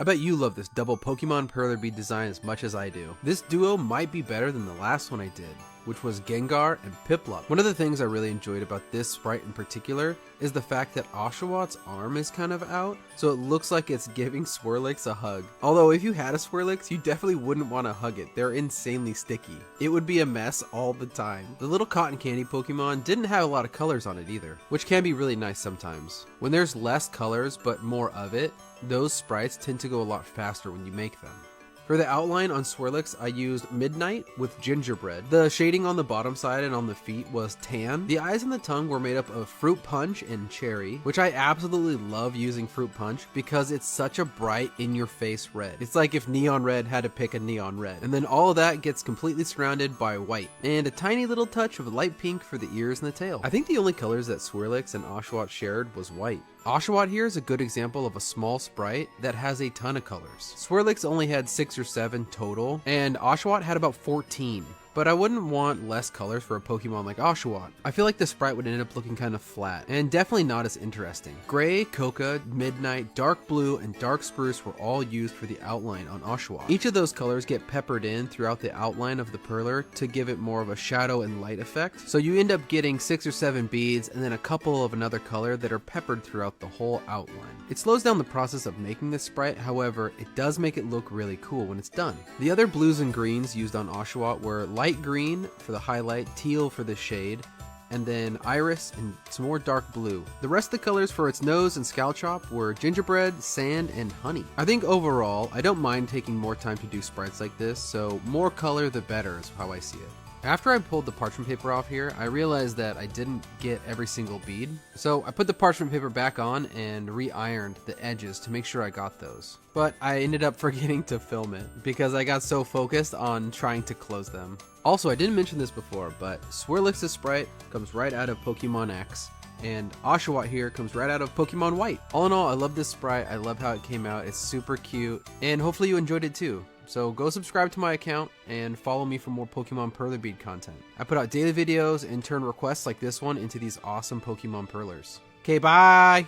I bet you love this double Pokemon Perler Bead design as much as I do. This duo might be better than the last one I did, which was Gengar and Piplup. One of the things I really enjoyed about this sprite in particular is the fact that Oshawott's arm is kind of out, so it looks like it's giving Swirlix a hug. Although if you had a Swirlix, you definitely wouldn't want to hug it. They're insanely sticky. It would be a mess all the time. The little cotton candy Pokemon didn't have a lot of colors on it either, which can be really nice sometimes. When there's less colors but more of it, those sprites tend to go a lot faster when you make them. For the outline on Swirlix, I used Midnight with Gingerbread. The shading on the bottom side and on the feet was tan. The eyes and the tongue were made up of Fruit Punch and Cherry, which I absolutely love using Fruit Punch because it's such a bright, in-your-face red. It's like if Neon Red had to pick a Neon Red. And then all of that gets completely surrounded by white, and a tiny little touch of light pink for the ears and the tail. I think the only colors that Swirlix and Oshawott shared was white. Oshawott here is a good example of a small sprite that has a ton of colors. Swirlix only had 6 or 7 total, and Oshawott had about 14. But I wouldn't want less colors for a Pokemon like Oshawott. I feel like the sprite would end up looking kind of flat, and definitely not as interesting. Gray, Coca, Midnight, Dark Blue, and Dark Spruce were all used for the outline on Oshawott. Each of those colors get peppered in throughout the outline of the perler to give it more of a shadow and light effect. So you end up getting 6 or 7 beads and then a couple of another color that are peppered throughout the whole outline. It slows down the process of making this sprite, however, it does make it look really cool when it's done. The other blues and greens used on Oshawott were light green for the highlight, teal for the shade, and then iris and some more dark blue. The rest of the colors for its nose and Scalchop were gingerbread, sand, and honey. I think overall, I don't mind taking more time to do sprites like this, so more color the better is how I see it. After I pulled the parchment paper off here, I realized that I didn't get every single bead. So I put the parchment paper back on and re-ironed the edges to make sure I got those. But I ended up forgetting to film it because I got so focused on trying to close them. Also, I didn't mention this before, but Swirlix's sprite comes right out of Pokemon X, and Oshawott here comes right out of Pokemon White. All in all, I love this sprite. I love how it came out. It's super cute, and hopefully you enjoyed it too. So go subscribe to my account and follow me for more Pokemon Perler Bead content. I put out daily videos and turn requests like this one into these awesome Pokemon Perlers. Okay, bye!